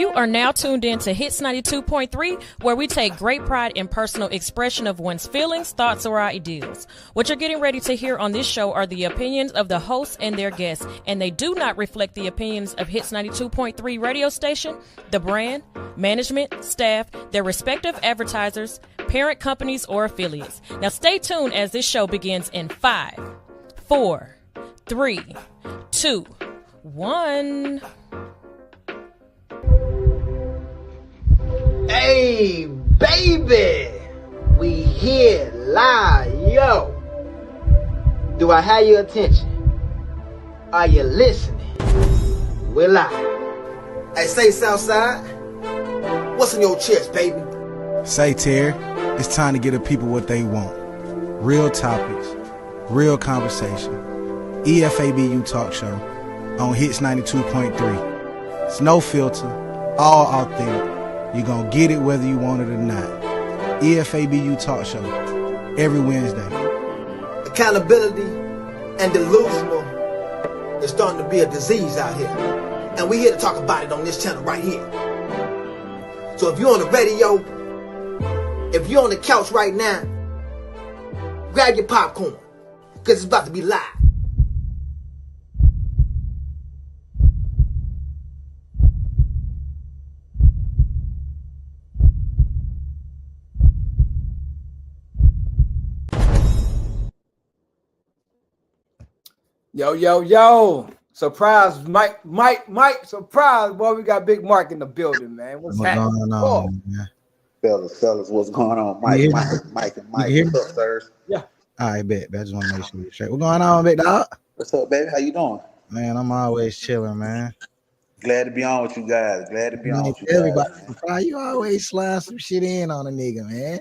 You are now tuned in to Hits 92.3, where we take great pride in personal expression of one's feelings, thoughts, or ideals. What you're getting ready to hear on this show are the opinions of the hosts and their guests, and they do not reflect the opinions of Hits 92.3 radio station, the brand, management, staff, their respective advertisers, parent companies, or affiliates. Now stay tuned as this show begins in 5, 4, 3, 2, 1. Hey, baby, we here live, yo. Do I have your attention? Are you listening? We're live. Hey, say Southside, what's in your chest, baby? Say, Terry, it's time to give the people what they want. Real topics, real conversation. EFABU talk show on Hits 92.3. It's no filter, all authentic. You're going to get it whether you want it or not. EFABU talk show every Wednesday. Accountability and delusional is starting to be a disease out here. And we're here to talk about it on this channel right here. So if you're on the radio, if you're on the couch right now, grab your popcorn, because it's about to be live. Yo, yo, yo. Surprise, Mike, surprise, boy. We got Big Mark in the building, man. What's happening? Going on, man? Fellas, what's going on? Mike, what's up, sirs? Yeah. All right, bet. I just want to make sure you're straight. What's going on, big dog? What's up, baby? How you doing? Man, I'm always chilling, man. Glad to be on with you guys. Everybody, you always slide some shit in on a nigga, man.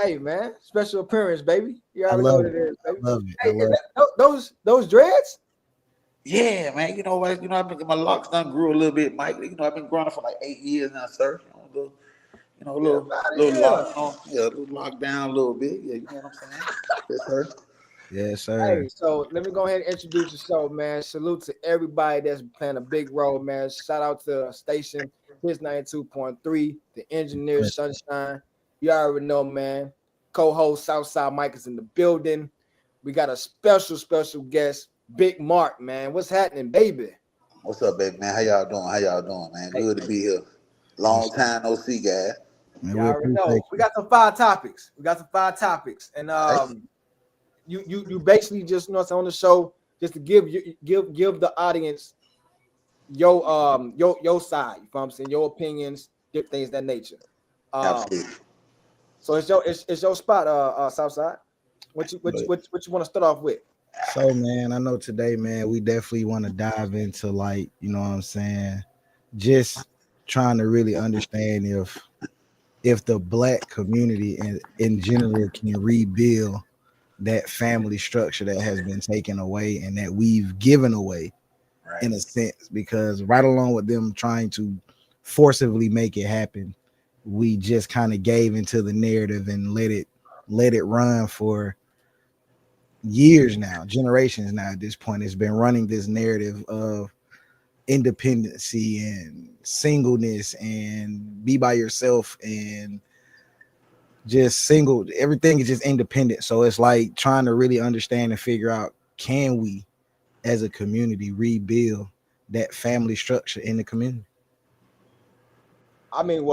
Hey, man, special appearance, baby. You already know what it is, baby. I love it. Hey, those dreads? Yeah, man. You know what? I've been my locks done grew a little bit, Mike. I've been growing for like 8 years now, sir. A little lock down a little bit. Yeah, you know what I'm saying? Yes, sir. Yes, sir. Hey, so let me go ahead and introduce the show, man. Salute to everybody that's playing a big role, man. Shout out to the station, Hits 92.3, the engineer, Sunshine. You already know, man. Co-host Southside Mike is in the building. We got a special guest, Big Mark, man. What's happening, baby? What's up, baby, man? How y'all doing, man? Good to be here. Long time no see, guys. You already know. We got some 5 topics. And you basically just on the show just to give the audience your side. You know what I'm saying? Your opinions, different things of that nature. Absolutely. So it's your spot, Southside. What you want to start off with? So, man, I know today, man, we definitely want to dive into, like, you know what I'm saying, just trying to really understand if the Black community in general can rebuild that family structure that has been taken away and that we've given away, right, in a sense, because right along with them trying to forcibly make it happen, we just kind of gave into the narrative and let it run for years now, generations now. At this point, it's been running this narrative of independency and singleness and be by yourself and just single. Everything is just independent. So it's like trying to really understand and figure out, can we as a community rebuild that family structure in the community? I mean,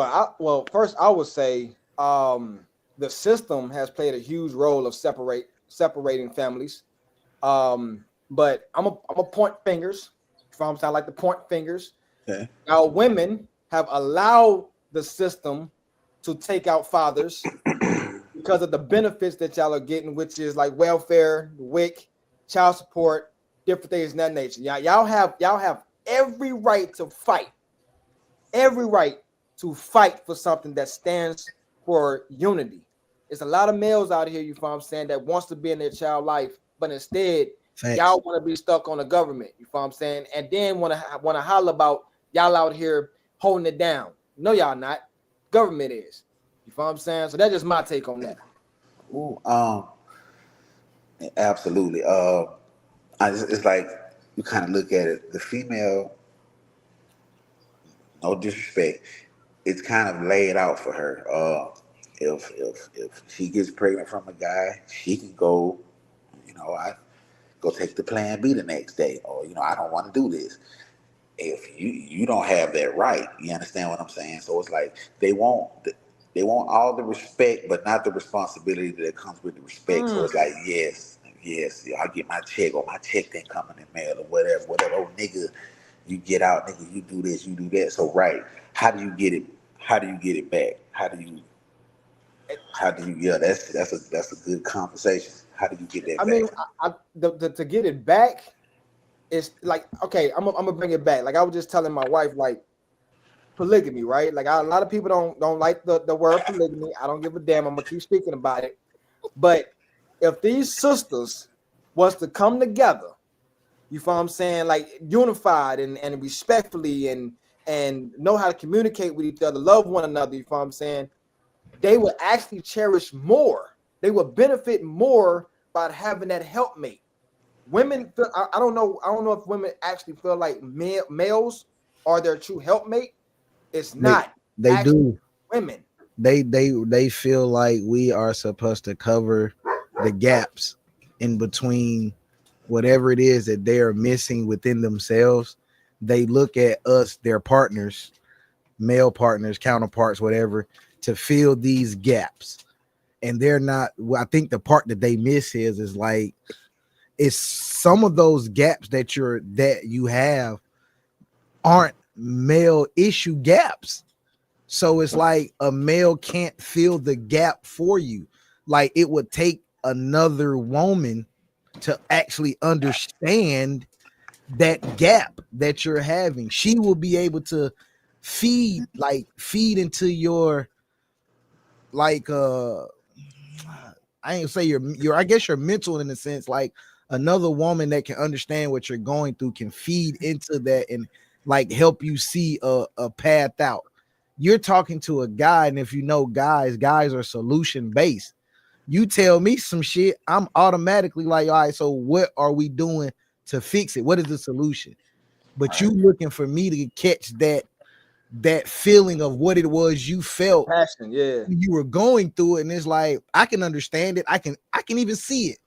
first I would say the system has played a huge role of separating families. But I'm a point fingers. From I like to point fingers. Okay. Now women have allowed the system to take out fathers because of the benefits that y'all are getting, which is like welfare, WIC, child support, different things in that nature. Y'all have every right to fight. Every right to fight for something that stands for unity. There's a lot of males out here, you know what I'm saying, that wants to be in their child life, but instead, thanks, y'all want to be stuck on the government, you know what I'm saying, and then want to holler about y'all out here holding it down. No, y'all not. Government is. You know what I'm saying? So that's just my take on that. Ooh, absolutely. It's like you kind of look at it. The female no disrespect, it's kind of laid out for her. If she gets pregnant from a guy, she can go, I go take the plan B the next day, or I don't want to do this. If you don't have that right, you understand what I'm saying? So it's like they want all the respect, but not the responsibility that comes with the respect. So it's like, yes, I get my check, or my check didn't come in the mail, or whatever. Oh, nigga, you get out, nigga, you do this, you do that. So right, how do you get it? How do you get it back? How do you? Yeah, that's a good conversation. How do you get that I back? mean, to get it back, it's like, okay, I'm gonna bring it back. Like I was just telling my wife, like polygamy, right? Like a lot of people don't like the word polygamy. I don't give a damn. I'm gonna keep speaking about it. But if these sisters was to come together, you feel what I'm saying, like unified and respectfully and know how to communicate with each other, love one another, you feel what I'm saying, they would actually cherish more. They would benefit more by having that helpmate. Women, I don't know if women actually feel like males are their true helpmate. It's not. They do. Women. They feel like we are supposed to cover the gaps in between whatever it is that they are missing within themselves. They look at us, their partners, male partners, counterparts, whatever, to fill these gaps. And they're not. I think the part that they miss is like, it's some of those gaps that you have aren't male issue gaps. So it's like a male can't fill the gap for you. Like it would take another woman to actually understand that gap that you're having. She will be able to feed into your, like I ain't say your I guess your mental, in a sense. Like another woman that can understand what you're going through can feed into that and like help you see a path out. You're talking to a guy, and if you know guys are solution based. You tell me some shit, I'm automatically like, all right, so what are we doing to fix it? What is the solution? But you looking for me to catch that feeling of what it was you felt. Passion, yeah. You were going through it, and it's like, I can understand it. I can even see it,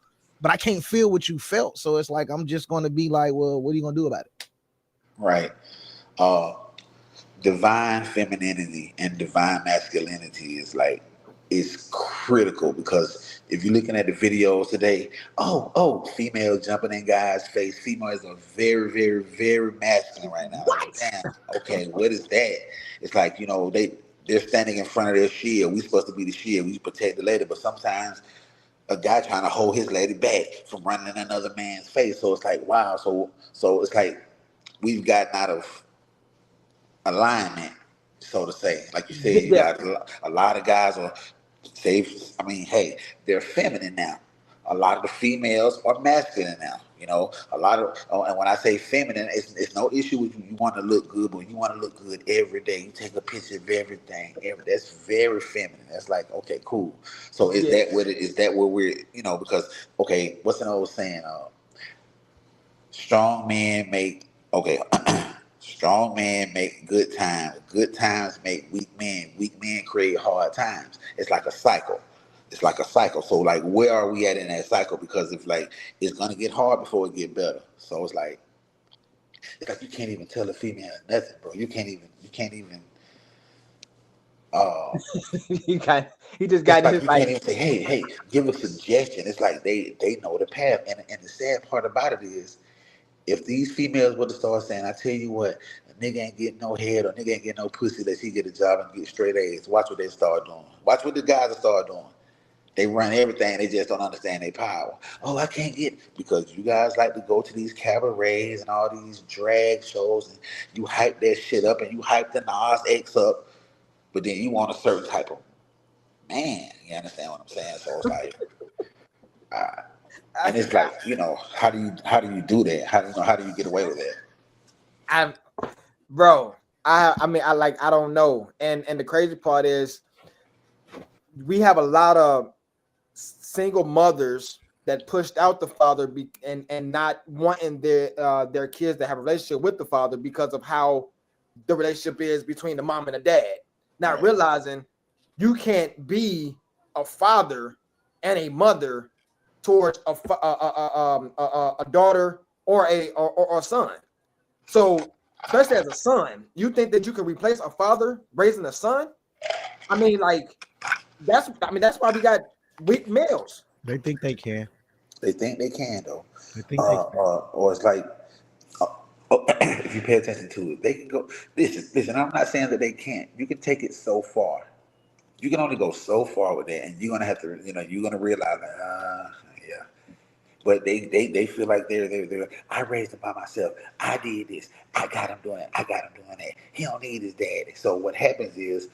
but I can't feel what you felt. So it's like, I'm just going to be like, well, what are you going to do about it? Right. Divine femininity and divine masculinity is critical, because if you're looking at the videos today, female jumping in guys' face, females are very, very, very masculine right now. What? Damn. Okay, what is that? It's like, they're standing in front of their shield. We're supposed to be the shield. We protect the lady, but sometimes a guy trying to hold his lady back from running in another man's face. So it's like, wow. So it's like we've gotten out of alignment, so to say. Like you said, you got a lot of guys are safe. I mean, hey, they're feminine now. A lot of the females are masculine now. A lot of, and when I say feminine, it's no issue with you want to look good, but you want to look good every day. You take a picture of everything. That's very feminine. That's like, okay, cool. So is that what it is? That what we're, because, okay, what's an old saying? Strong men make, okay. Strong men make good times. Good times make weak men. Weak men create hard times. It's like a cycle. So like, where are we at in that cycle? Because if like, it's gonna get hard before it get better. So it's like you can't even tell a female nothing, bro. You can't even. He just got his you can't even say, hey, give a suggestion. It's like they know the path. And the sad part about it is, if these females were to start saying, I tell you what, a nigga ain't getting no head or nigga ain't getting no pussy unless he get a job and get straight A's, watch what they start doing. Watch what the guys will start doing. They run everything, they just don't understand their power. Oh, I can't get, because you guys like to go to these cabarets and all these drag shows, and you hype that shit up and you hype the Nas X up, but then you want a certain type of man. You understand what I'm saying? So it's like, and it's like, how do you do that? How do you get away with that? I don't know. And the crazy part is, we have a lot of single mothers that pushed out the father and not wanting their kids to have a relationship with the father because of how the relationship is between the mom and the dad, not realizing you can't be a father and a mother towards a daughter or a son. So, especially as a son, you think that you can replace a father raising a son? I mean, like that's why we got weak males. They think they can. They think they can though. They think they can. Or it's like, if you pay attention to it, they can go. Listen. I'm not saying that they can't. You can take it so far. You can only go so far with that, and you're gonna have to, you're gonna realize that, yeah. But they feel like they're. I raised him by myself. I did this. I got him doing it. I got him doing that. He don't need his daddy. So what happens is,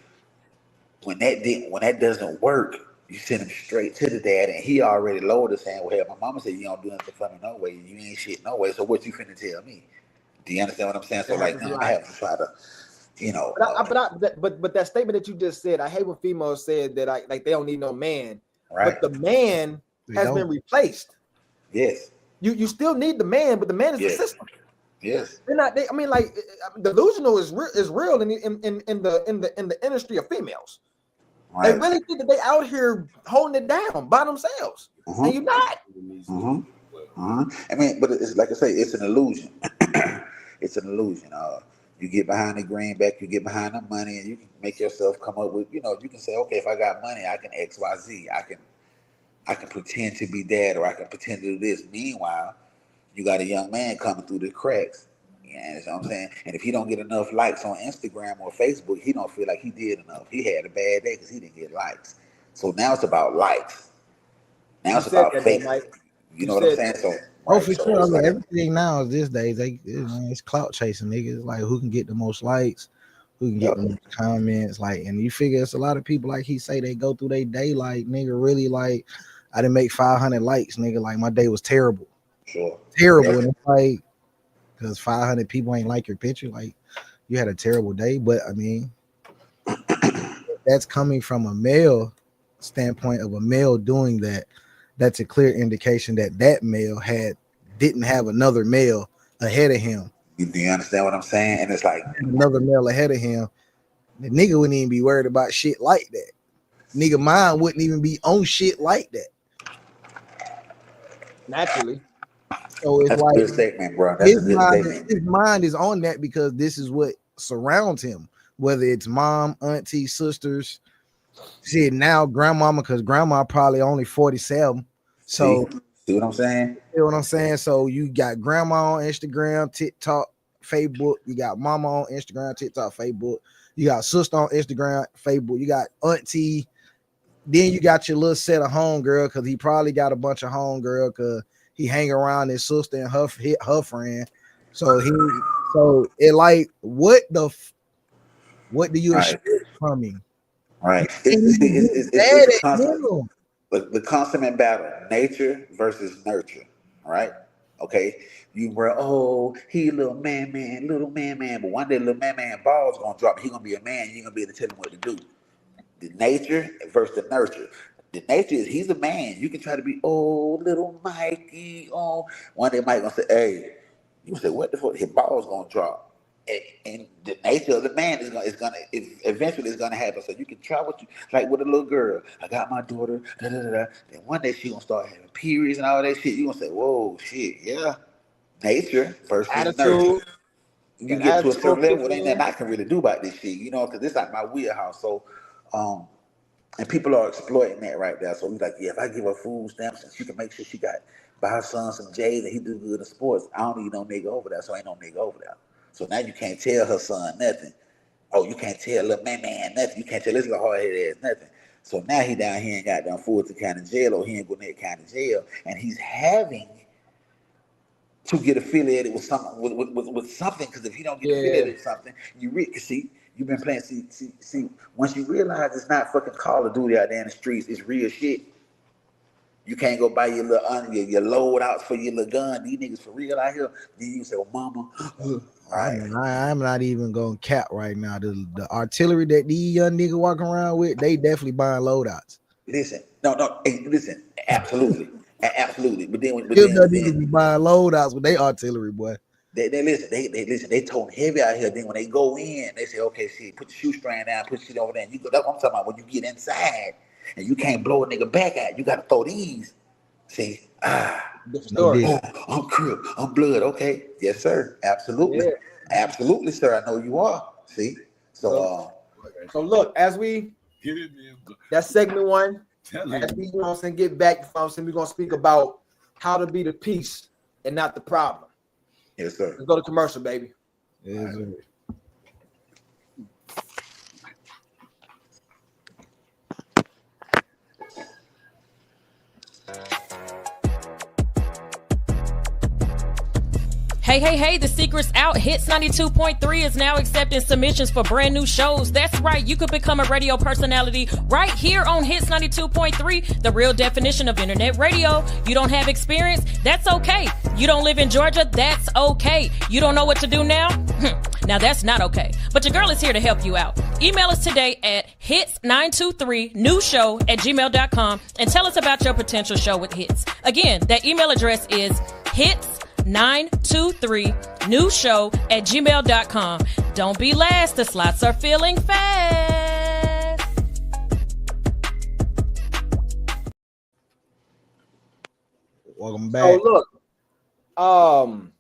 when that doesn't work, you send him straight to the dad, and he already loaded saying, "Well, my mama said you don't do anything for me no way. You ain't shit no way. So what you finna tell me?" Do you understand what I'm saying? So like, I have to try to, But that statement that you just said, I hate when females said that like they don't need no man. Right. But the man has been replaced. Yes. You still need the man, but the man is the system. Yes. They're not. I mean, like delusional is real in the industry of females. Right. They really think that they out here holding it down by themselves, and you're not. I mean, but it's like I say, it's an illusion. It's an illusion. You get behind the greenback, you get behind the money, and you can make yourself come up with, you can say, okay, if I got money, I can X, Y, Z. I can pretend to be that, or I can pretend to do this. Meanwhile, you got a young man coming through the cracks. You know what I'm saying? And if he don't get enough likes on Instagram or Facebook, he don't feel like he did enough. He had a bad day because he didn't get likes. So now it's about likes. Now it's about fake. You know what I'm saying? So for sure. I mean, everything now is these days. It's clout chasing, niggas. It's like who can get the most likes, who can get the most comments. Like, and you figure it's a lot of people, like he say, they go through their day like, nigga, really like, I didn't make 500 likes, nigga. Like my day was terrible. Sure. Terrible. And it's like, because 500 people ain't like your picture, like you had a terrible day. But I mean, that's coming from a male standpoint of a male doing that. That's a clear indication that male didn't have another male ahead of him. Do you understand what I'm saying? And it's like another male ahead of him. The nigga wouldn't even be worried about shit like that. Nigga mind wouldn't even be on shit like that. Naturally. So it's that's like a good statement, bro. That's his mind is on that because this is what surrounds him, whether it's mom, auntie, sisters. See now grandmama, because grandma probably only 47. So see what I'm saying? You know what I'm saying? So you got grandma on Instagram, TikTok, Facebook. You got mama on Instagram, TikTok, Facebook. You got sister on Instagram, Facebook. You got auntie. Then you got your little set of homegirl, because he probably got a bunch of homegirl because he hang around his sister and her friend. So it like what do you expect from him? Right. It's the constant battle, nature versus nurture. Right. Okay. You were he little man, but one day little man ball's gonna drop. He gonna be a man. You gonna be able to tell him what to do. The nature versus the nurture. The nature is he's a man. You can try to be little Mikey. One day Mike gonna say, hey, you say what the fuck? His ball's gonna drop. And the nature of the man is eventually gonna happen. So you can try what you like with a little girl. I got my daughter. Then one day she gonna start having periods and all that shit. You gonna say, whoa, shit, yeah. Nature versus nurture. You get to a certain level, ain't nothing I can really do about this shit, because this like my wheelhouse. So, and people are exploiting that right there. So we like, yeah, if I give her food stamps and she can make sure she got buy her son some J's and he do good in sports, I don't need no nigga over there. So ain't no nigga over there. So now you can't tell her son nothing. You can't tell little man nothing. You can't tell this little hard-headed ass nothing. So now he down here and got down Fulton County Jail, or he ain't Gwinnett County Jail, and he's having to get affiliated with something with something, because if he don't get affiliated with something, see, you've been playing. See, once you realize it's not fucking Call of Duty out there in the streets, it's real shit. You can't go buy your little your load outs for your little gun. These niggas for real out here. Then you say, well, mama. I'm not even going to cap right now. The artillery that these young niggas walking around with, they definitely buying loadouts. Listen, listen, absolutely. Absolutely. But then niggas be buying loadouts with their artillery, boy. They listen. They listen. They toting heavy out here. Then when they go in, they say, "Okay, shit, put the shoe strand down, put shit over there." And you go. That's what I'm talking about. When you get inside and you can't blow a nigga back out, you got to throw these. See, Different No story. dick. oh, I'm Crip, I'm Blood. Okay, yes, sir. Absolutely, Yeah. absolutely, sir. I know you are. See, so So look, as we that's segment one. As we get back, we're gonna speak about how to be the peace and not the problem. yes, sir. Let's go to commercial, baby. Yes, sir. Hey, the secret's out. Hits 92.3 is now accepting submissions for brand new shows. That's right, you could become a radio personality right here on Hits 92.3, the real definition of internet radio. You don't have experience? That's okay. You don't live in Georgia? That's okay. You don't know what to do now? Now that's not okay. But your girl is here to help you out. Email us today at hits923newshow@gmail.com and tell us about your potential show with Hits. Again, that email address is hits923newshow@gmail.com. Don't be last. The slots are filling fast. Welcome back. So look, I'm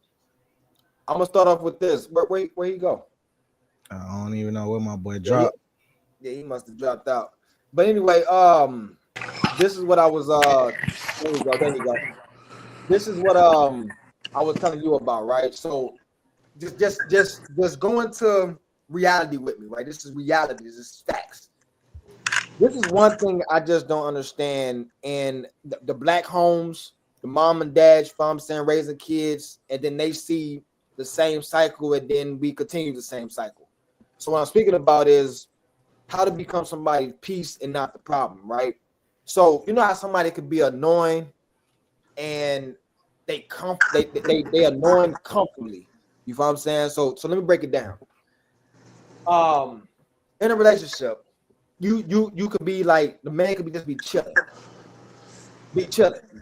gonna start off with this. Where you go? I don't even know where my boy dropped. Yeah, he must have dropped out. But anyway, this is what I was there you go. This is what I was telling you about, right? So just go into reality with me, right? This is reality, this is facts. This is one thing I just don't understand in the black homes, the mom and dad, if I'm saying, raising kids, and then they see the same cycle, and then we continue the same cycle. So what I'm speaking about is how to become somebody's peace and not the problem, right? So you know how somebody could be annoying and they annoying comfortably. You know what I'm saying? So let me break it down. In a relationship, you could be like, the man could be chilling. You know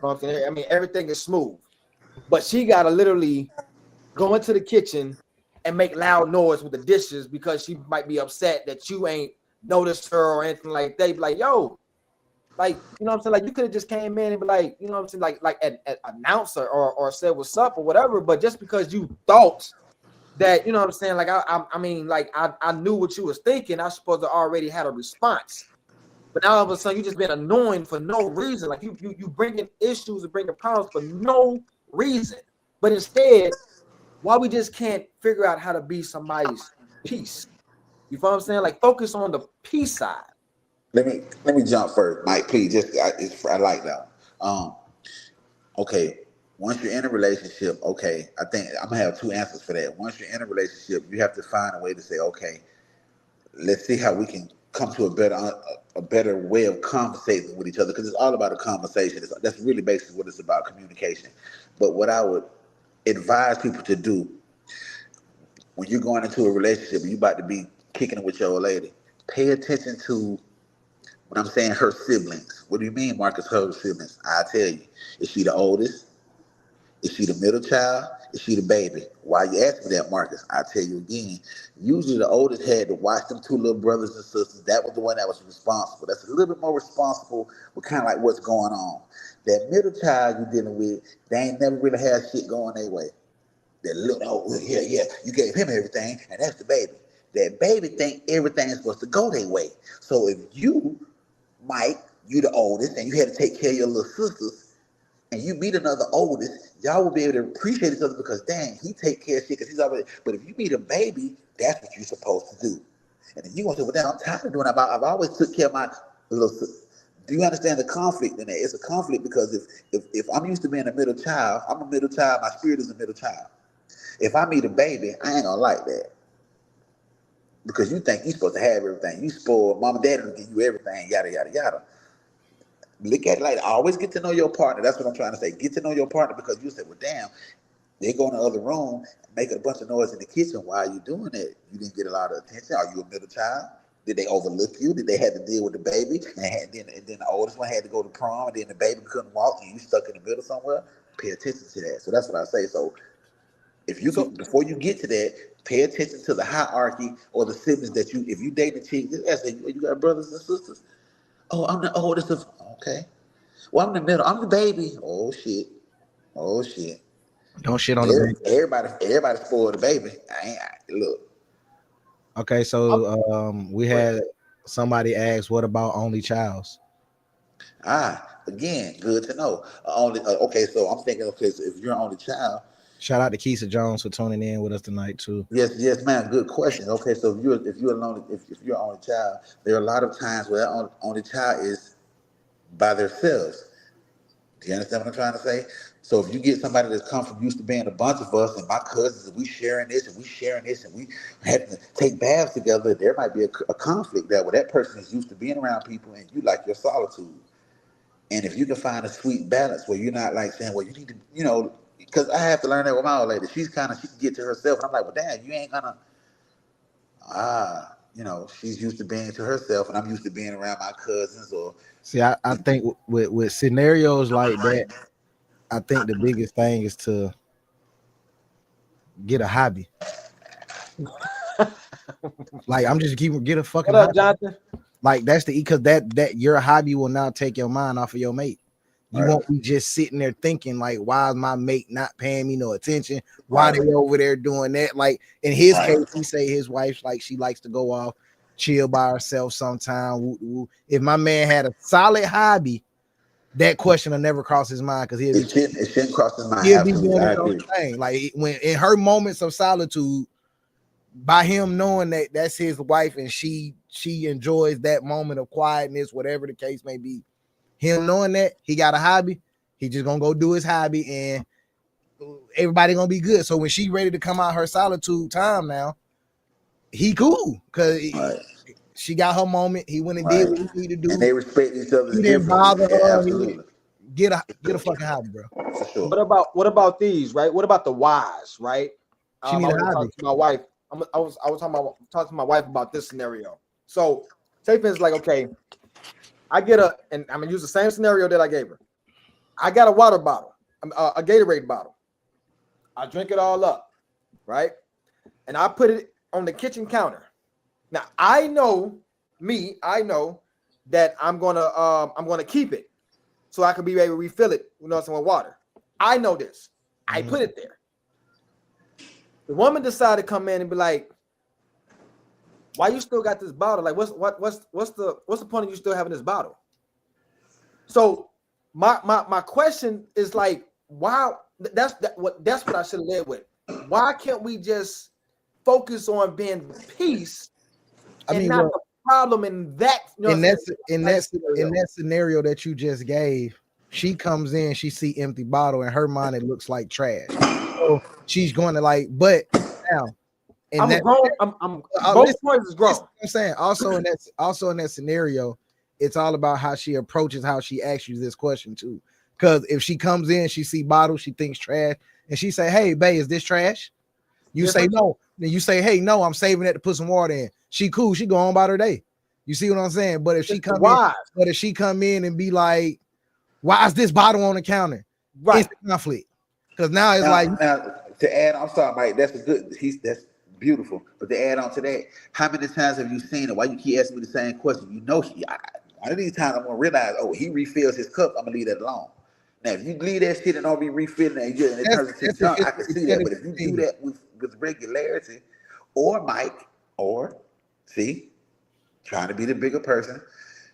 what I'm saying? I mean, everything is smooth, but she gotta literally go into the kitchen and make loud noise with the dishes because she might be upset that you ain't noticed her or anything like that. Be like, yo, like, you know what I'm saying? Like, you could have just came in and be like, you know what I'm saying? Like an announcer or said what's up or whatever. But just because you thought that, you know what I'm saying? Like, I mean, like, I knew what you was thinking. I was supposed to already had a response. But now all of a sudden you just been annoying for no reason. Like you bringing issues and bringing problems for no reason. But instead, why we just can't figure out how to be somebody's peace? You know what I'm saying? Like, focus on the peace side. Let me jump first, Mike. Please, I like that one. Okay, once you're in a relationship, okay, I think I'm gonna have two answers for that. Once you're in a relationship, you have to find a way to say, okay, let's see how we can come to a better way of conversating with each other, because it's all about a conversation. That's really basically what it's about, communication. But what I would advise people to do when you're going into a relationship and you're about to be kicking it with your old lady, pay attention to when I'm saying her siblings. What do you mean, Marcus, her siblings? I tell you. Is she the oldest? Is she the middle child? Is she the baby? Why you ask me that, Marcus? I tell you again. Usually the oldest had to watch them two little brothers and sisters. That was the one that was responsible. That's a little bit more responsible with kind of like what's going on. That middle child you're dealing with, they ain't never really had shit going their way. That little, oh, yeah, you gave him everything, and that's the baby. That baby think everything's supposed to go their way. So if you, Mike, you the oldest, and you had to take care of your little sisters, and you meet another oldest, y'all will be able to appreciate each other because, dang, he take care of shit because he's already, but if you meet a baby, that's what you're supposed to do. And if you want to say, well, damn, I'm tired of doing it. I've always took care of my little sister. Do you understand the conflict in that? It's a conflict because if I'm used to being a middle child, I'm a middle child, my spirit is a middle child. If I meet a baby, I ain't gonna like that. Because you think you're supposed to have everything. You spoiled, mom and dad will give you everything, yada, yada, yada. Look at it like, always get to know your partner. That's what I'm trying to say. Get to know your partner because you say, well, damn, they go in the other room, making a bunch of noise in the kitchen. Why are you doing it? You didn't get a lot of attention. Are you a middle child? Did they overlook you? Did they have to deal with the baby? And then the oldest one had to go to prom, and then the baby couldn't walk, and you stuck in the middle somewhere? Pay attention to that. So that's what I say. So If you can, before you get to that, pay attention to the hierarchy or the siblings that you. If you date a chick, just ask them, you got brothers and sisters. Oh, I'm the oldest of. Okay. Well, I'm the middle. I'm the baby. Oh shit. Oh shit. Don't shit on the baby. Everybody spoiled the baby. Look. Okay, so we had somebody ask, what about only childs? Again, good to know. Okay, so I'm thinking, okay, so if you're an only child. Shout out to Keisha Jones for tuning in with us tonight too. Yes, ma'am. Good question. Okay, so if you're an only child, there are a lot of times where that only child is by themselves. Do you understand what I'm trying to say? So if you get somebody that's come from used to being a bunch of us and my cousins and we sharing this and we have to take baths together, there might be a conflict there where that person is used to being around people and you like your solitude. And if you can find a sweet balance where you're not like saying, well, you need to, because I have to learn that with my old lady. She can get to herself. And I'm like, well, damn, you ain't gonna, she's used to being to herself and I'm used to being around my cousins or. See, I think with scenarios like that, I think the biggest thing is to get a hobby. Like I'm just get a fucking what up, hobby. Jonathan? Like that's because that your hobby will now take your mind off of your mate. You won't be just sitting there thinking like, why is my mate not paying me no attention? Why they over there doing that? Like in his case, he say his wife like she likes to go off, chill by herself sometime. If my man had a solid hobby, that question will never cross his mind because it shouldn't cross his mind. He'll be doing his own thing. Like when in her moments of solitude, by him knowing that that's his wife and she enjoys that moment of quietness, whatever the case may be. Him knowing that he got a hobby, he just gonna go do his hobby and everybody gonna be good. So when she ready to come out her solitude time now, he cool because she got her moment. He went and did what he needed to do. And they respect each other. He didn't bother her. Absolutely. Get a fucking hobby, bro. For sure. What about these, right? What about the whys, right? She need a hobby. To my wife. I was talking to my wife about this scenario. So say for instance, like, okay, I get and I'm gonna use the same scenario that I gave her. I got a water bottle, a Gatorade bottle. I drink it all up, right? And I put it on the kitchen counter. Now I know that I'm gonna keep it so I can be able to refill it, with water. I know this. I put it there. The woman decided to come in and be like, "Why you still got this bottle? Like, what's the point of you still having this bottle?" So my question is like, why? That's what I should have led with. Why can't we just focus on being peace? The problem in that. In that scenario that you just gave, she comes in, she see empty bottle, in her mind it looks like trash. So she's going to like, but now. Both points is grown. I'm saying also in that scenario, it's all about how she approaches, how she asks you this question too. Because if she comes in, she see bottles, she thinks trash, and she say, "Hey, babe, is this trash?" You say no. Then you say, "Hey, no, I'm saving it to put some water in." She cool. She go on about her day. You see what I'm saying? But if she come in and be like, "Why is this bottle on the counter?" Right. It's a conflict. Because now it's to add, I'm sorry, Mike. That's that's beautiful. But to add on to that, how many times have you seen it? Why you keep asking me the same question? One of these times I'm gonna realize, he refills his cup. I'm gonna leave that alone. Now, if you leave that shit and don't be refilling it, and it turns into junk, I can see that. But if you do that with regularity, or Mike, or trying to be the bigger person,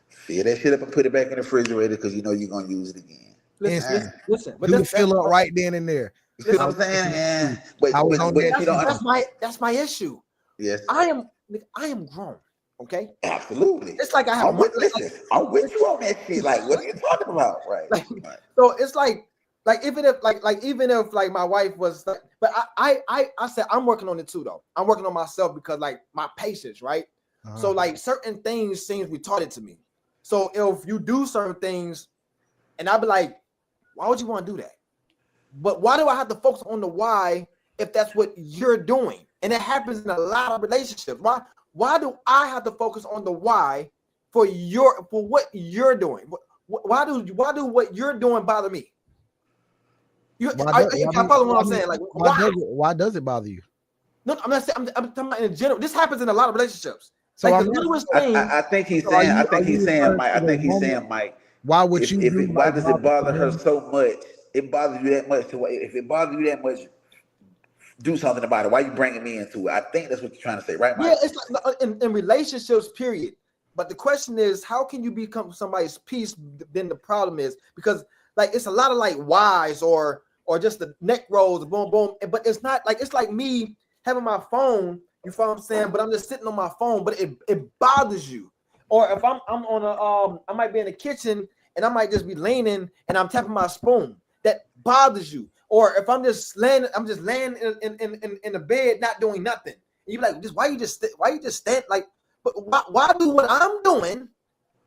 fill that shit up and put it back in the refrigerator because you know you're gonna use it again. Listen. But do fill up right then and there. You see what I'm saying? That's my issue. Yes, I am grown. Okay, absolutely. It's like I have. I'm with you on that shit. Like, what are you talking about? Right. So it's like even if my wife was like, but I said I'm working on it too though. I'm working on myself because like my patience, right? So like certain things seems retarded to me. So if you do certain things, and I'll be like, why would you want to do that? But why do I have to focus on the why if that's what you're doing? And it happens in a lot of relationships. Why do I have to focus on the why for what you're doing? Why do what you're doing bother me? I follow what I'm saying. Like, why does it bother you? No, I'm not saying. I'm talking about in general. This happens in a lot of relationships. So like the newest thing. I think he's saying. I think he's saying, Mike. I think he's saying, Mike. Why would you? Why does it bother her so much? It bothers you that much. If it bothers you that much, do something about it. Why are you bringing me into it? I think that's what you're trying to say, right, Mike? Yeah, it's like in relationships, period. But the question is, how can you become somebody's peace? Then the problem is because like it's a lot of like whys or just the neck rolls, boom, boom. But it's not like it's like me having my phone. You feel what I'm saying? But I'm just sitting on my phone, but it bothers you. Or if I'm on I might be in the kitchen and I might just be leaning and I'm tapping my spoon. That bothers you. Or if I'm just laying in the bed not doing nothing. And you be like, why you just stand like? But why do what I'm doing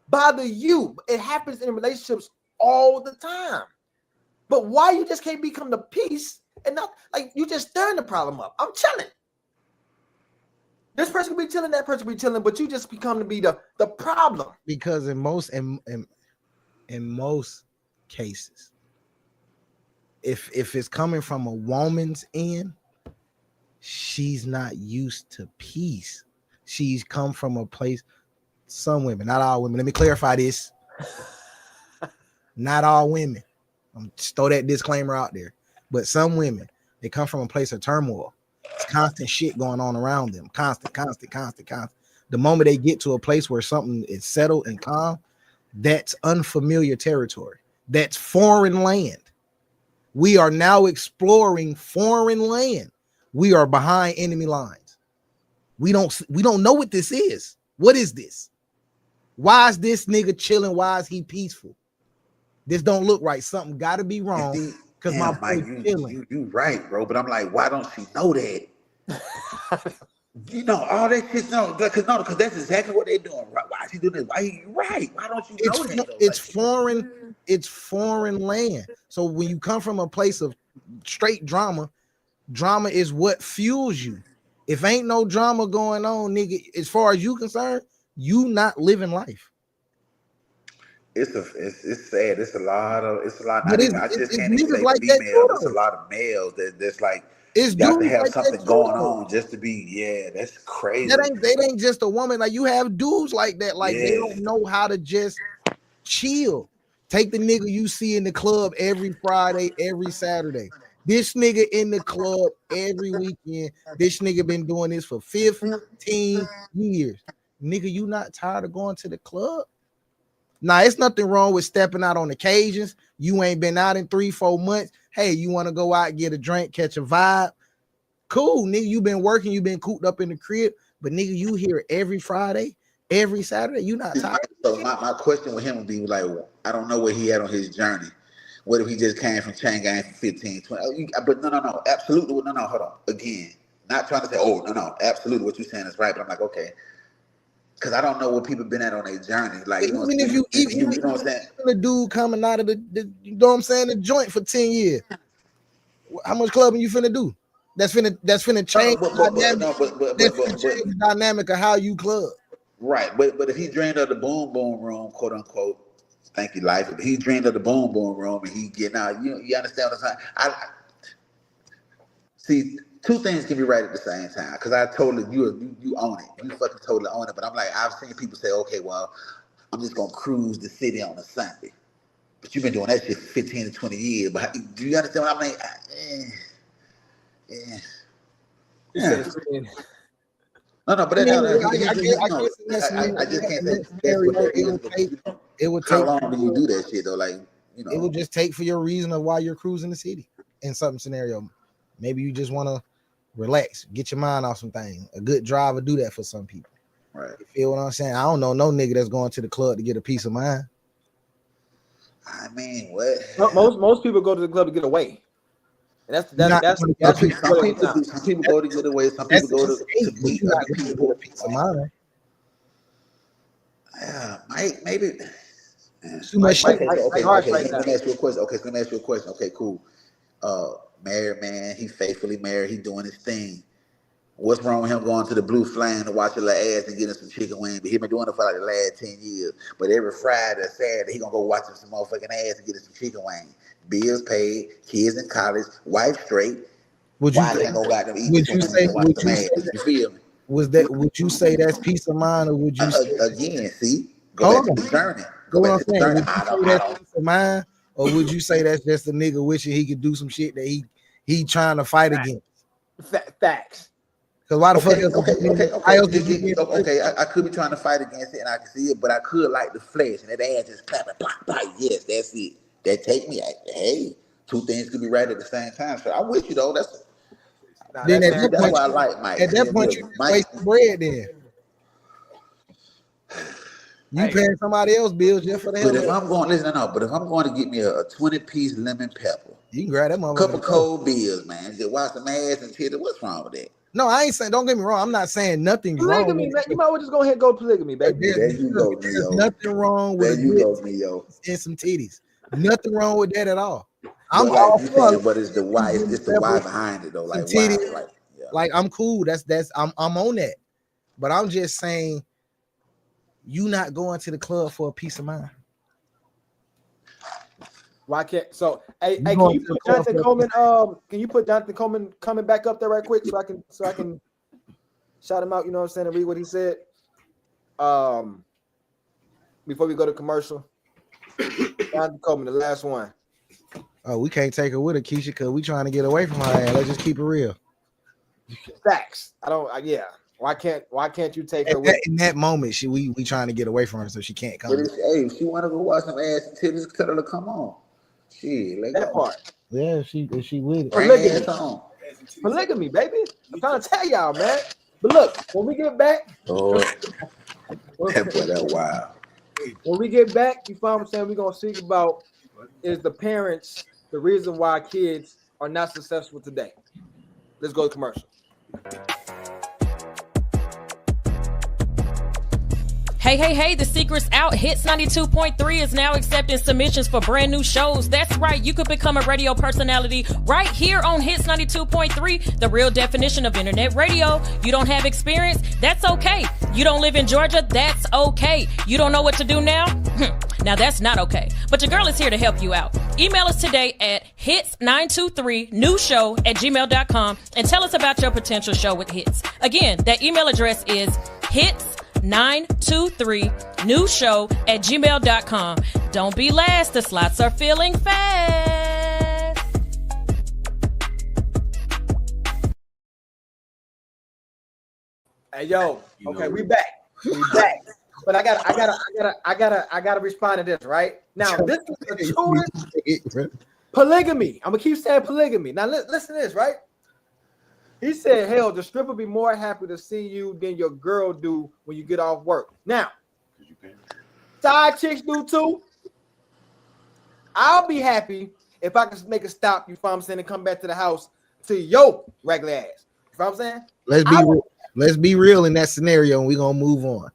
bother you? It happens in relationships all the time. But why you just can't become the peace and not like you just stirring the problem up? I'm chilling. This person can be chilling, that person can be chilling, but you just become to be the problem. Because in most cases, if it's coming from a woman's end, she's not used to peace. She's come from a place. Some women, not all women. Let me clarify this. Not all women. I'm just throw that disclaimer out there. But some women, they come from a place of turmoil. It's constant shit going on around them. Constant. The moment they get to a place where something is settled and calm, that's unfamiliar territory. That's foreign land. We are now exploring foreign land. We are behind enemy lines. We don't know what this is. What is this? Why is this nigga chilling? Why is he peaceful? This don't look right. Something got to be wrong. Because my boy chilling. You right, bro. But I'm like, why don't she know that? You know all that shit. No, because that's exactly what they're doing. Why is he doing this? Why you right? Why don't you know that? Though? It's foreign. It's foreign land. So when you come from a place of straight drama is what fuels you. If ain't no drama going on, nigga, as far as you concerned, you not living life. It's sad. It's a lot. I just can't even say like females. It's a lot of males that's like it's got to have like something going on just to be. Yeah, that's crazy. That ain't just a woman. Like you have dudes like that. Like they don't know how to just chill. Take the nigga you see in the club every Friday, every Saturday. This nigga in the club every weekend. This nigga been doing this for 15 years. Nigga, you not tired of going to the club? Now, it's nothing wrong with stepping out on occasions. You ain't been out in 3-4 months. Hey, you want to go out, get a drink, catch a vibe? Cool, nigga. You been working, you been cooped up in the crib, but nigga, you here every Friday, every Saturday. You not tired? So my question with him would be like, I don't know where he had on his journey. What if he just came from chain gang for 15, 20? But no, absolutely. No, hold on. Again, not trying to say, no, absolutely. What you're saying is right. But I'm like, okay. Because I don't know what people been at on their journey. Like, you know what I'm saying? The dude coming out of the you know what I'm saying, the joint for 10 years. How much clubbing you finna do? That's finna change the dynamic of how you club. Right. But if he dreamed of the boom boom room, quote unquote, thank you, life. If he dreamed of the boom boom room and he getting out, you understand what I'm saying? I see. Two things can be right at the same time because I totally you own it. You fucking totally own it. But I'm like, I've seen people say, okay, well, I'm just gonna cruise the city on a Sunday. But you've been doing that shit for 15 to 20 years. But do you understand what I mean? No, but I just can't say that's what that is. It would take. How long do you do that shit though? Like, you know, it would just take for your reason of why you're cruising the city in some scenario. Maybe you just want to relax, get your mind off some things. A good drive will do that for some people. Right. You feel what I'm saying? I don't know no nigga that's going to the club to get a peace of mind. I mean, what? Most people go to the club to get away. And that's some people go to get away. Some people go to meet other people for a peace of mind. Yeah, maybe. Too much shit. Okay. Let me ask you a question. Okay, cool. Married man, he faithfully married. He doing his thing. What's wrong with him going to the Blue Flame to watch a little ass and getting some chicken wings? But he been doing it for like the last 10 years. But every Friday or Saturday, he gonna go watch some motherfucking ass and getting some chicken wings. Bills paid, kids in college, wife straight. Would you Why say, can't go out and eat would some you wings say, and watch some ass? You feel me? would you say that's peace of mind, or would you say, Again, see? Go hold back on, to the journey. go Go on, back to the saying, journey. would you say that's peace of mind, or would you say that's just a nigga wishing he could do some shit that he trying to fight against? Facts. Because why the fuck Okay, I could be trying to fight against it, and I can see it, but I could like the flesh, and that ass just clapping, pop, pop. Yes, that's it. That take me. Hey, two things could be right at the same time. So I'm with you though. That's why I like Mike. At that point, you just waste bread. Then you paying somebody else bills just for the hell. But if I'm going, but if I'm going to get me a 20-piece lemon pepper, you can grab that motherfucker. Couple cold bills, man. Just watch some ass and titty. What's wrong with that? No, I ain't saying. Don't get me wrong. I'm not saying nothing's polygamy, wrong. Man. You might as well just go ahead and go polygamy, baby. There you go, Neo. Nothing wrong with Neo. And some titties. Nothing wrong with that at all. I'm all for it, but it's the why. It's the why behind it though. Like titties, why? Like I'm cool. I'm on that. But I'm just saying, you not going to the club for a peace of mind. Why can't so? Hey, can you put Jonathan Coleman? Can you put Jonathan Coleman coming back up there right quick so I can shout him out? You know what I'm saying? And read what he said. Before we go to commercial, Jonathan Coleman, the last one. Oh, we can't take her with her, Keisha, because we trying to get away from her. Let's just keep it real. Facts. Yeah. Why can't you take her with in that moment? We trying to get away from her, so she can't come. Hey, if she want to go watch some ass and titties, tell her to come on. Shit, let that go. part. Yeah, she with it. Polygamy, baby. I'm trying to tell y'all, man. But look, when we get back, that wild. When we get back, you find what I'm saying? We're gonna speak about is the parents the reason why kids are not successful today. Let's go to commercial. Hey, the secret's out. Hits 92.3 is now accepting submissions for brand new shows. That's right. You could become a radio personality right here on Hits 92.3, the real definition of internet radio. You don't have experience? That's okay. You don't live in Georgia? That's okay. You don't know what to do now? Now that's not okay. But your girl is here to help you out. Email us today at hits923newshow@gmail.com and tell us about your potential show with Hits. Again, that email address is hits923newshow@gmail.com. Don't be last. The slots are filling fast. Hey yo, okay, we back. But I gotta respond to this right now. This is the truest polygamy. I'm gonna keep saying polygamy. Now listen to this, right? He said, hell, the stripper be more happy to see you than your girl do when you get off work. Now, side chicks do too. I'll be happy if I can make a stop, you know what I'm saying, and come back to the house to your regular ass. You know what I'm saying? Let's be real in that scenario, and we're gonna move on.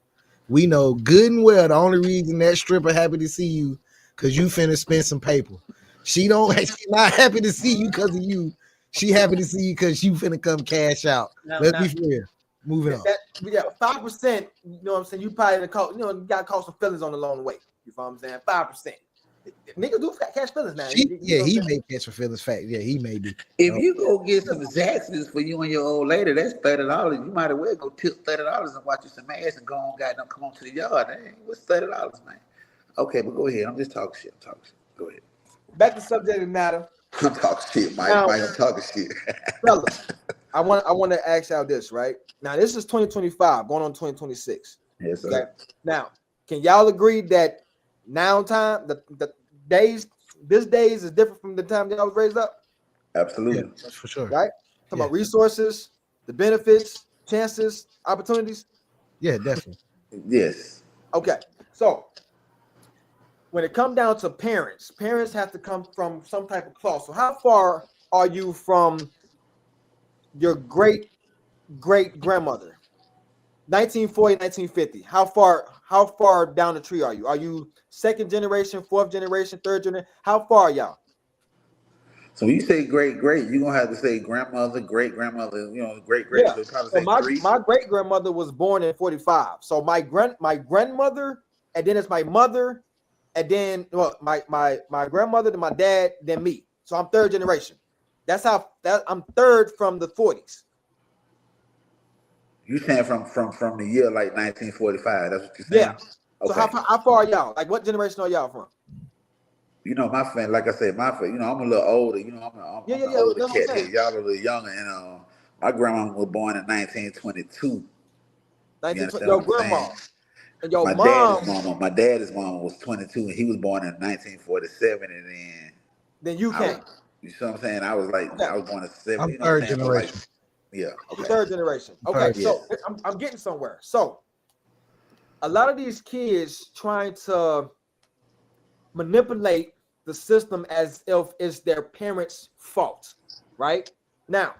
We know good and well the only reason that stripper happy to see you because you finna spend some paper. She's not happy to see you because of you. She happy to see you because you finna come cash out. Let's be fair. Moving on. 5%, you know what I'm saying? You probably you gotta cause some feelings along the way. You know what I'm saying? 5%. Niggas do catch feelings now. He may catch some feelings. Fact. Yeah, he may be. If you go get some Zaxby's for you and your old lady, that's $30. You might as well go tip $30 and watch you some ass and go on, goddamn, come on to the yard. Hey, what's $30, man? Okay, but go ahead. I'm just talking shit. Go ahead. Back to subject matter. I'm talking shit, Mike. Now, I'm talking shit. Fellas, I want to ask y'all this, right? Now, this is 2025, going on 2026. Yes, sir. Okay? Now, can y'all agree that now time, the days, this days is different from the time y'all was raised up? Absolutely. Yeah, that's for sure. Right? Talking about resources, the benefits, chances, opportunities. Yeah, definitely. Yes. Okay. So, when it comes down to parents have to come from some type of cloth. So how far are you from your great grandmother? 1940, 1950. How far down the tree are you? Are you second generation, fourth generation, third generation? How far are y'all? So when you say great, you're gonna have to say grandmother, great grandmother, great. Yeah. So probably So say three. my great grandmother was born in 45. So my grandmother, and then it's my mother, and then my grandmother, then my dad, then me. So I'm third generation. That's how I'm third from the 40s. You saying from the year like 1945? That's what you're saying. Yeah. So Okay. how far are y'all? Like, what generation are y'all from? My family, like I said, I'm a little older. I'm an older cat here. Y'all are a little younger, and my grandma was born in 1922. You understand Your what I'm grandma saying? and your mom. My dad's mama was 22, and he was born in 1947, and then you came. You see what I'm saying? I was born in 70. I'm You know what I'm third saying? generation. Yeah. Okay. Third generation. Okay. So I'm getting somewhere. So a lot of these kids trying to manipulate the system as if it's their parents' fault, right? Now,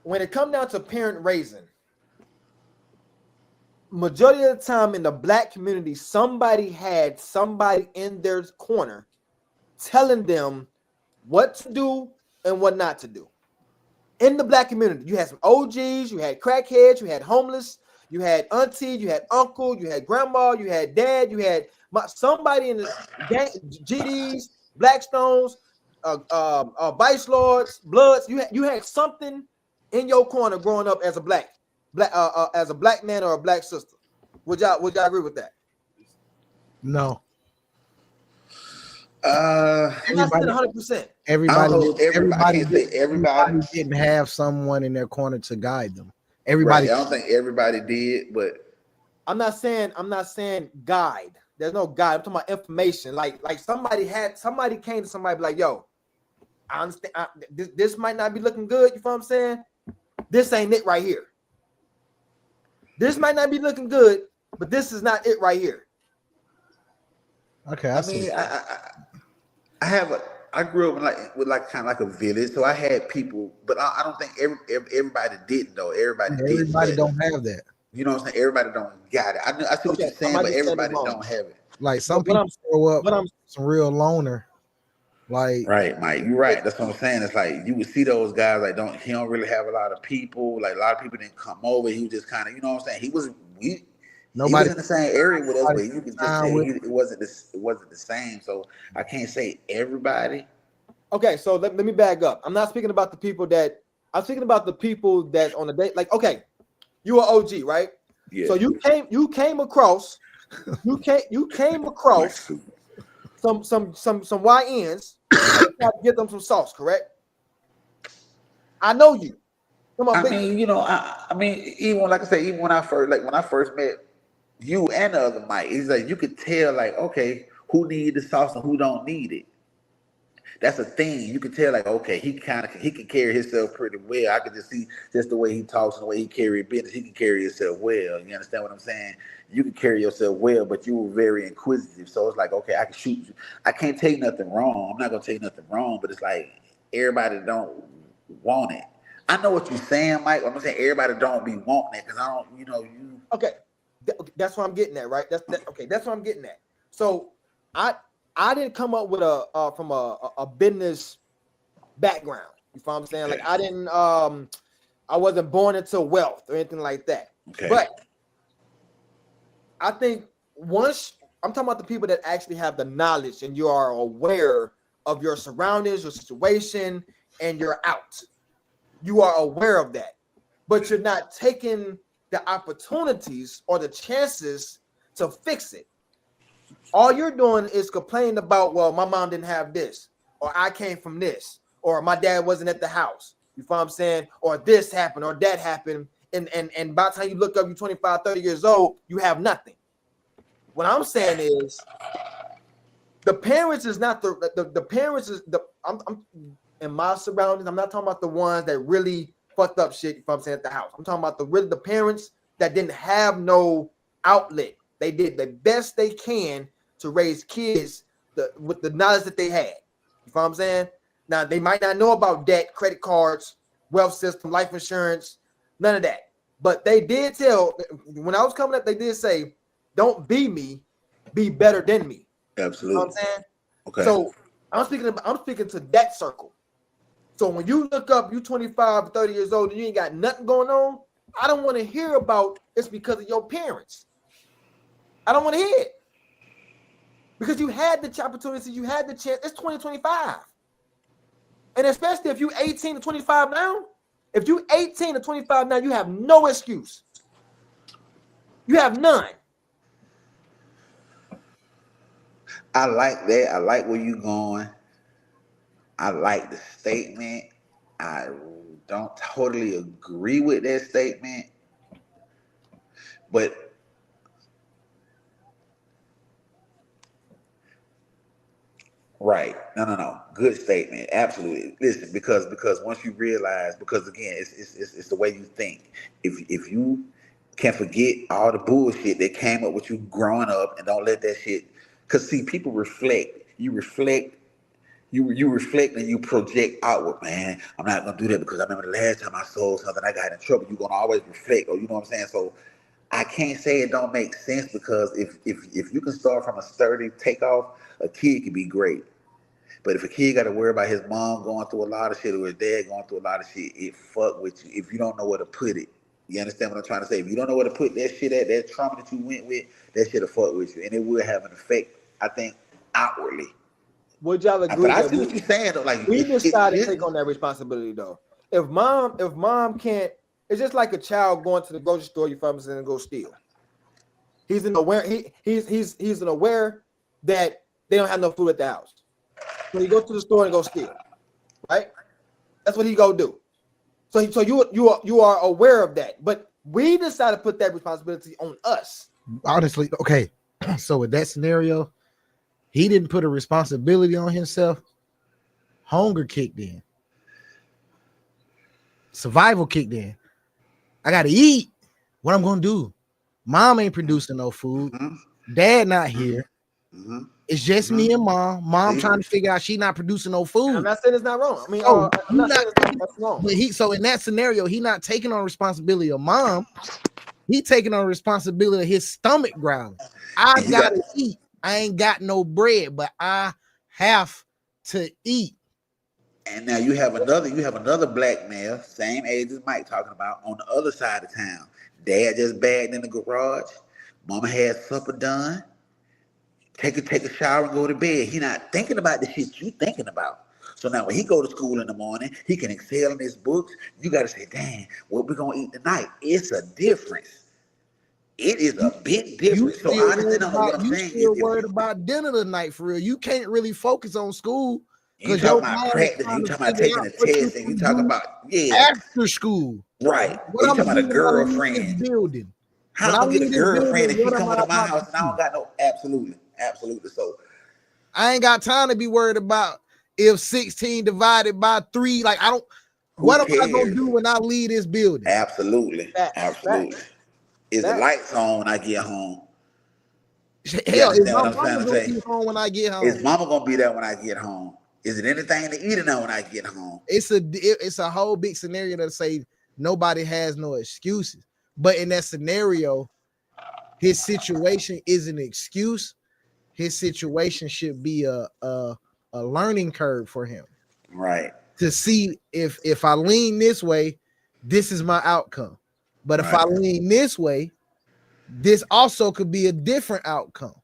when it comes down to parent raising, majority of the time in the black community, somebody had somebody in their corner telling them what to do and what not to do. In the black community, you had some OGs, you had crackheads, you had homeless, you had auntie, you had uncle, you had grandma, you had dad, you had somebody in the GDs, Blackstones, Vice Lords, Bloods. You had something in your corner growing up as a black man or a black sister. Would y'all agree with that? No. Everybody, 100%. Everybody didn't have someone in their corner to guide them. Everybody. Right. I don't think everybody did, but I'm not saying guide. There's no guide. I'm talking about information. Like somebody came to somebody like, yo, I understand. This might not be looking good. You know what I'm saying? This ain't it right here. This might not be looking good, but this is not it right here. Okay. I grew up with kind of like a village, so I had people, but I don't think everybody didn't though. Everybody don't have that. You know what I'm saying? Everybody don't got it. I see what you're saying, but everybody don't have it. Like some people grow up some real loner. Like right, Mike, you're right. That's what I'm saying. It's like you would see those guys he don't really have a lot of people. Like a lot of people didn't come over. He was just kind of, you know what I'm saying? He was in the same area with us, but you could just say it wasn't the same. So I can't say everybody. Okay, so let me back up. I'm not speaking about the people that I'm speaking about the people that on the day. Like, okay, you are OG, right? Yeah. So you came across some YNs and tried to get them some sauce, correct? I know you. Come on, I mean, even like I say, even when I first met you and the other Mike, it's like you could tell, like, okay, who need the sauce and who don't need it. That's a thing. You could tell, like, okay, he can carry himself pretty well. I could just see just the way he talks and the way he carry business. He can carry himself well. You understand what I'm saying? You can carry yourself well, but you were very inquisitive. So it's like, okay, I can shoot you. I can't tell you nothing wrong. I'm not gonna tell you nothing wrong, but it's like everybody don't want it. I know what you're saying, Mike. I'm saying everybody don't be wanting it because I don't, you. Okay, that's what I'm getting at, right? That's what I'm getting at. So I didn't come up with from a business background. You know what I'm saying? Like I wasn't born into wealth or anything like that. Okay. But I think once I'm talking about the people that actually have the knowledge and you are aware of your surroundings, your situation, and you're out. You are aware of that, but you're not taking the opportunities or the chances to fix it. All you're doing is complaining about, well, my mom didn't have this, or I came from this, or my dad wasn't at the house. You know what I'm saying? Or this happened, or that happened. And by the time you look up, you're 25, 30 years old, you have nothing. What I'm saying is the parents is not the parents is I'm in my surroundings. I'm not talking about the ones that really fucked up shit, if I'm saying, at the house. I'm talking about the parents that didn't have no outlet. They did the best they can to raise kids with the knowledge that they had. You know what I'm saying? Now, they might not know about debt, credit cards, wealth system, life insurance, none of that. But they did tell, when I was coming up, they did say, don't be me, be better than me. Absolutely. You know what I'm saying? Okay. So I'm speaking to that circle. So when you look up, you 25, 30 years old, and you ain't got nothing going on, I don't want to hear about it's because of your parents. I don't want to hear it. Because you had the opportunity, you had the chance. It's 2025. And especially if you 18 to 25 now, if you 18 to 25 now, you have no excuse. You have none. I like that. I like where you going. I like the statement. I don't totally agree with that statement. But right. No. Good statement. Absolutely. Listen, because once you realize, because again, it's the way you think. If you can forget all the bullshit that came up with you growing up and don't let that shit, because see, people reflect. You reflect and you project outward, man. I'm not gonna do that because I remember the last time I sold something, I got in trouble. You're gonna always reflect, or you know what I'm saying? So I can't say it don't make sense, because if you can start from a sturdy takeoff, a kid can be great. But if a kid got to worry about his mom going through a lot of shit or his dad going through a lot of shit, it fuck with you if you don't know where to put it. You understand what I'm trying to say? If you don't know where to put that shit at, that trauma that you went with, that shit'll fuck with you, and it will have an effect, I think, outwardly. Would y'all agree? But I see what you're saying though. Like, we decided to take on that responsibility though. If mom can't, it's just like a child going to the grocery store, you find and go steal. He's aware that they don't have no food at the house. So he goes to the store and go steal. Right? That's what he go do. So you are aware of that. But we decided to put that responsibility on us. Honestly, okay. So with that scenario, he didn't put a responsibility on himself. Hunger kicked in. Survival kicked in. I gotta eat. What I'm gonna do? Mom ain't producing no food. Dad not here. It's just me and mom. Mom trying to figure out she not producing no food. I'm not saying it's not wrong. I mean, I'm not saying that's wrong. But so in that scenario, he not taking on responsibility of mom. He taking on responsibility of his stomach growling. I gotta eat. I ain't got no bread, but I have to eat. And now you have another black male, same age as Mike talking about, on the other side of town. Dad just bagged in the garage. Mama had supper done. Take a shower and go to bed. He not thinking about the shit you thinking about. So now when he go to school in the morning, he can excel in his books. You got to say, dang, what we going to eat tonight? It's a difference. It is a big difference. So I understand what I'm saying. You still worried about dinner tonight for real. You can't really focus on school. You talking about practice, you talking about taking a test, and you talking about, after school. Right. You talking about a girlfriend. Building. How I'm gonna get a girlfriend if she coming to my house and I don't got no, absolutely. So I ain't got time to be worried about if 16 divided by 3. Like, I don't, what am I gonna do when I leave this building? Absolutely. Is the lights on when I get home? Hell, is my mama gonna be home when I get home? Is mama gonna be there when I get home? Is it anything to eat now when I get home? It's a whole big scenario to say nobody has no excuses. But in that scenario, his situation is an excuse. His situation should be a learning curve for him. Right. To see if I lean this way, this is my outcome. But if I lean this way, this also could be a different outcome.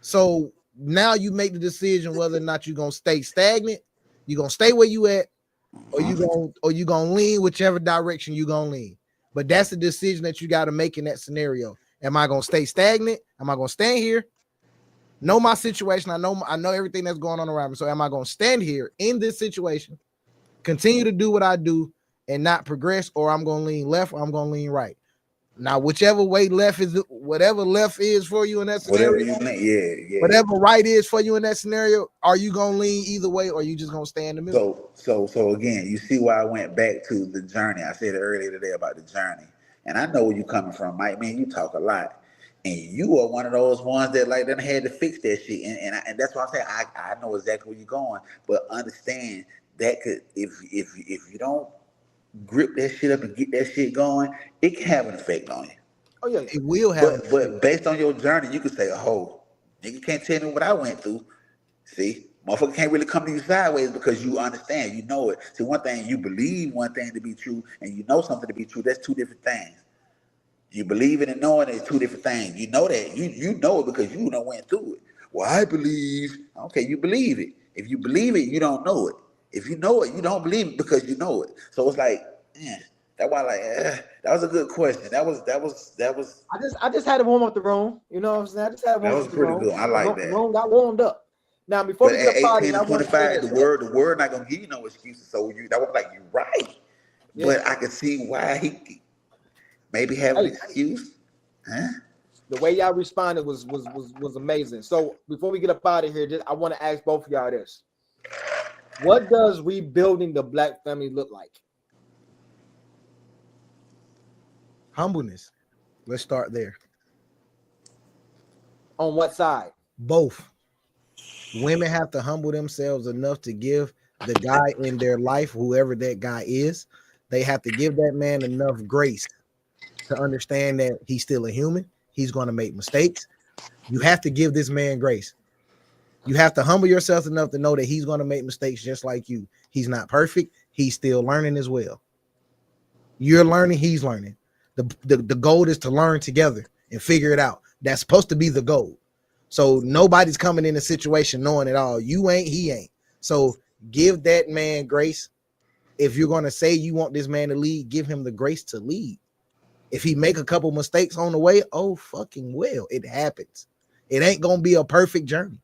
So now you make the decision whether or not you're gonna stay stagnant, you're gonna stay where you at, or you gonna lean whichever direction you're gonna lean. But that's the decision that you got to make in that scenario. Am I gonna stay stagnant? Am I gonna stand here? Know my situation. I know everything that's going on around me. So am I gonna stand here in this situation, continue to do what I do and not progress, or I'm gonna lean left or I'm gonna lean right? Now, whichever way left is, whatever left is for you in that scenario, whatever right is for you in that scenario, are you gonna lean either way, or are you just gonna stay in the middle? So again, you see why I went back to the journey. I said it earlier today about the journey, and I know where you're coming from, Mike. Man, you talk a lot, and you are one of those ones that like then had to fix that shit, and that's why I'm saying I know exactly where you're going, but understand that could if you don't grip that shit up and get that shit going, it can have an effect on you. Oh yeah, it will have. But based on your journey, you can say, "Oh, nigga can't tell me what I went through." See, Motherfucker can't really come to you sideways because you understand, you know it. See, one thing, you believe one thing to be true and you know something to be true. That's two different things. You believe it and knowing it is two different things. You know that. You know it because you done went through it. Well, I believe. Okay, you believe it. If you believe it, you don't know it. If you know it, you don't believe it because you know it. So it's like, that's why that was a good question. That was. I just had to warm up the room. You know what I'm saying? I just had to warm That was up the pretty room. good. I like The that. room got warmed up. Now, before But we get at up out of 18 here, I and want to say 25, this. the word not gonna give you no excuses. So that was like, you're right. Yeah. But I can see why he maybe have an Hey. excuse. Huh? The way y'all responded was amazing. So before we get up out of here, I want to ask both of y'all this. What does rebuilding the Black family look like? Humbleness. Let's start there. On what side? Both. Women have to humble themselves enough to give the guy in their life, whoever that guy is, they have to give that man enough grace to understand that he's still a human. He's going to make mistakes. You have to give this man grace. You have to humble yourself enough to know that he's going to make mistakes just like you. He's not perfect. He's still learning as well. You're learning. He's learning. The goal is to learn together and figure it out. That's supposed to be the goal. So nobody's coming in a situation knowing it all. You ain't, he ain't. So give that man grace. If you're going to say you want this man to lead, give him the grace to lead. If he make a couple mistakes on the way, oh fucking well, it happens. It ain't going to be a perfect journey.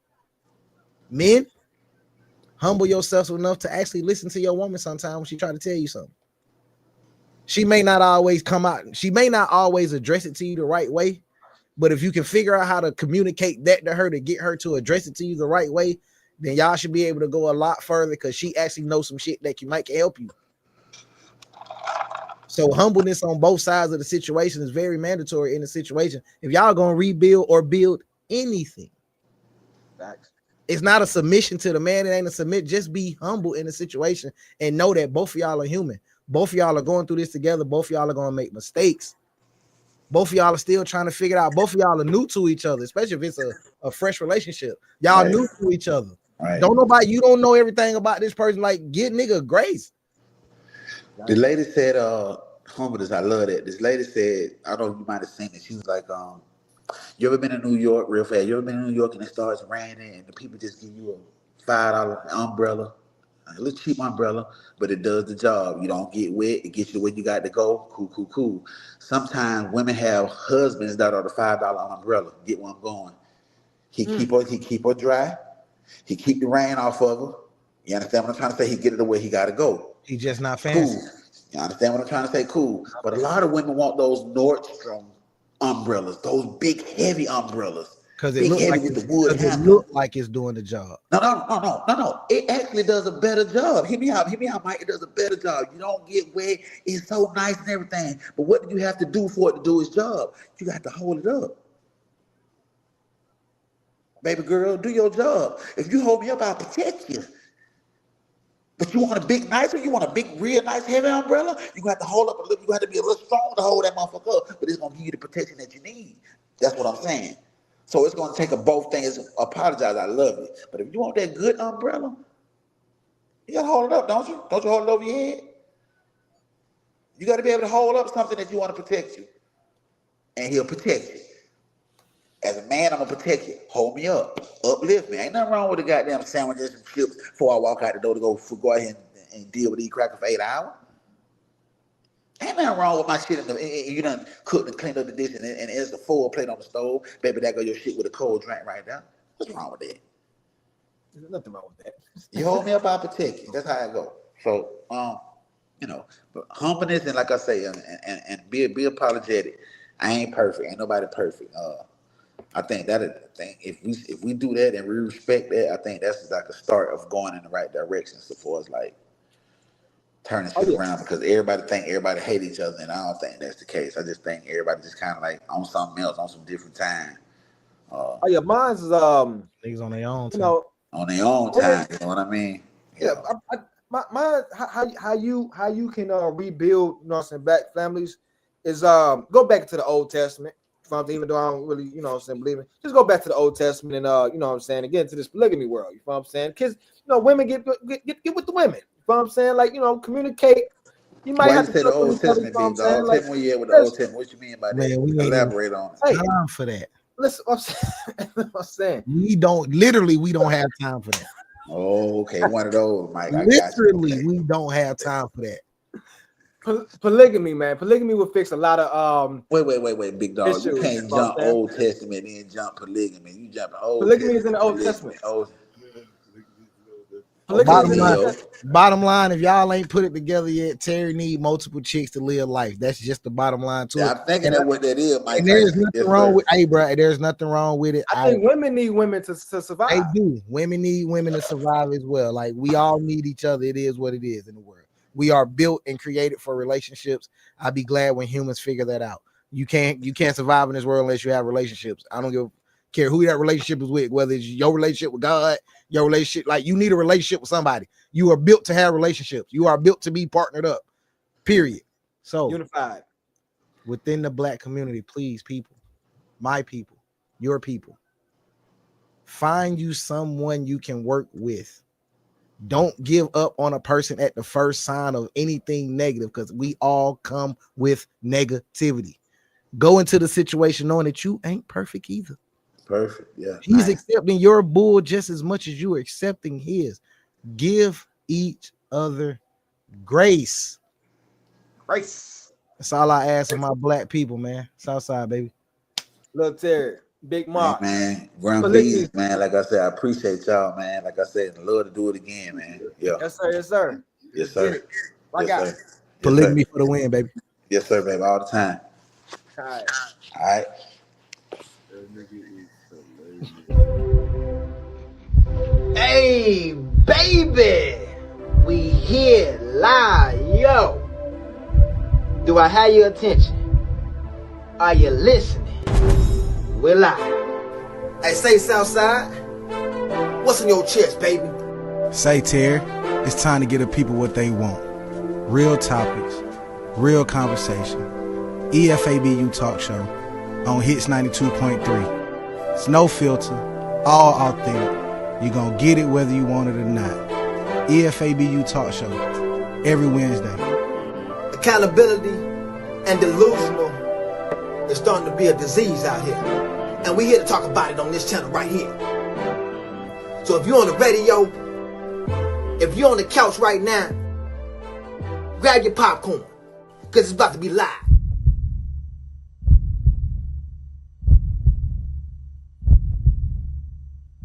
Men, humble yourself enough to actually listen to your woman sometimes when she try to tell you something. She may not always come out. She may not always address it to you the right way. But if you can figure out how to communicate that to her to get her to address it to you the right way, then y'all should be able to go a lot further because she actually knows some shit that might help you. So humbleness on both sides of the situation is very mandatory in the situation. If y'all gonna rebuild or build anything, it's not a submission to the man. It ain't a submit. Just be humble in the situation and know that both of y'all are human. Both of y'all are going through this together. Both of y'all are gonna make mistakes. Both of y'all are still trying to figure it out. Both of y'all are new to each other, especially if it's a fresh relationship. Y'all Right. new to each other. Right. You don't know everything about this person. Like, get nigga grace. The lady said, humbleness, I love that. This lady said, I don't know if you might have seen it. She was like, you ever been in New York real fast? You ever been in New York and it starts raining and the people just give you a $5 umbrella, a little cheap umbrella, but it does the job. You don't get wet. It gets you where you got to go. Cool. Sometimes women have husbands that are the $5 umbrella. Get where I'm going. He keep her dry. He keep the rain off of her. You understand what I'm trying to say? He get it the way he got to go. He just not fancy. Cool. You understand what I'm trying to say? Cool. But a lot of women want those Nordstrom umbrellas, those big heavy umbrellas. Because it looks like it's doing the job. No. It actually does a better job. Hear me out, Mike. It does a better job. You don't get wet. It's so nice and everything. But what do you have to do for it to do its job? You got to hold it up. Baby girl, do your job. If you hold me up, I'll protect you. But you want a big, nice one? You want a big, real nice, heavy umbrella? You're going to have to hold up a little. You have to be a little strong to hold that motherfucker up. But it's going to give you the protection that you need. That's what I'm saying. So it's going to take both things. Apologize, I love it. But if you want that good umbrella, you got to hold it up, don't you? Don't you hold it over your head? You got to be able to hold up something that you want to protect you. And he'll protect you. As a man, I'm going to protect you. Hold me up. Uplift me. Ain't nothing wrong with the goddamn sandwiches and chips before I walk out the door to go ahead and deal with these crackers for 8 hours. Ain't nothing wrong with my shit. You done cooked and cleaned up the dish and there's the full plate on the stove. Baby, that go your shit with a cold drink right now. What's wrong with that? There's nothing wrong with that. You hold me up, I'll protect you. That's how I go. So, but humbleness and like I say, and be apologetic. I ain't perfect. Ain't nobody perfect. I think if we do that and we respect that, I think that's like a start of going in the right direction so far as like turning shit around, because everybody hate each other, and I don't think that's the case. I just think everybody just kind of like on something else, on some different time. Mine's is niggas on their own time. On their own time. You know what I mean? Yeah. Mine, how you can rebuild, Black families is go back to the Old Testament. Even though I don't really, you know what I'm saying, believe it. Just go back to the Old Testament and you know what I'm saying, and get into this polygamy world. You know what I'm saying? Because women get with the women. You know what I'm saying? Like, communicate. You might have to say the cook with Old each other, Testament, you know big what I'm saying? dog? Like, Tell me where you at with the Old Testament. What you mean by that? Man, we ain't Elaborate on it. Hey, time for that. listen, what I'm saying. We don't have time for that. Oh, okay. One of those, Mike. I got Literally, you. Okay. we don't have time for that. Polygamy, man. Polygamy will fix a lot of Wait, big dog. issues, You can't you know what jump I'm saying? Old Testament and then jump polygamy. You jump Old Polygamy Testament. is in the Old polygamy. Testament. Bottom line, if y'all ain't put it together yet, Terry need multiple chicks to live life. That's just the bottom line to it. I'm thinking that's what that is, Mike. And there's nothing wrong with, hey, bro, there's nothing wrong with it. I think women need women to survive. They do. Women need women to survive as well. Like, we all need each other. It is what it is in the world. We are built and created for relationships. I'd be glad when humans figure that out. You can't survive in this world unless you have relationships. I don't care who that relationship is with, whether it's your relationship with God, your relationship, like, you need a relationship with somebody. You are built to have relationships. You are built to be partnered up, period. So unified within the Black community, please, people, my people, your people, find you someone you can work with. Don't give up on a person at the first sign of anything negative, because we all come with negativity. Go into the situation knowing that you ain't perfect either. Perfect. Yeah. He's accepting your bull just as much as you are accepting his. Give each other grace. Grace. That's all I ask of my Black people, man. Southside, baby. Little Terry, Big Mark. Man, Grand V's, man. Like I said, I appreciate y'all, man. Like I said, I'd love to do it again, man. Yeah. Yes, sir. Yes, sir. Yes, sir. Yes, sir. Polygamy for the win, baby. Yes, sir, baby. All the time. All right. All right. Hey, baby, we here live, yo. Do I have your attention? Are you listening? We're live. Hey, say Southside, what's in your chest, baby? Say, Terry, it's time to give the people what they want. Real topics, real conversation. EFABU talk show on Hits 92.3. It's no filter, all authentic. You're going to get it whether you want it or not. EFABU talk show every Wednesday. Accountability and delusional is starting to be a disease out here. And we're here to talk about it on this channel right here. So if you're on the radio, if you're on the couch right now, grab your popcorn, because it's about to be live.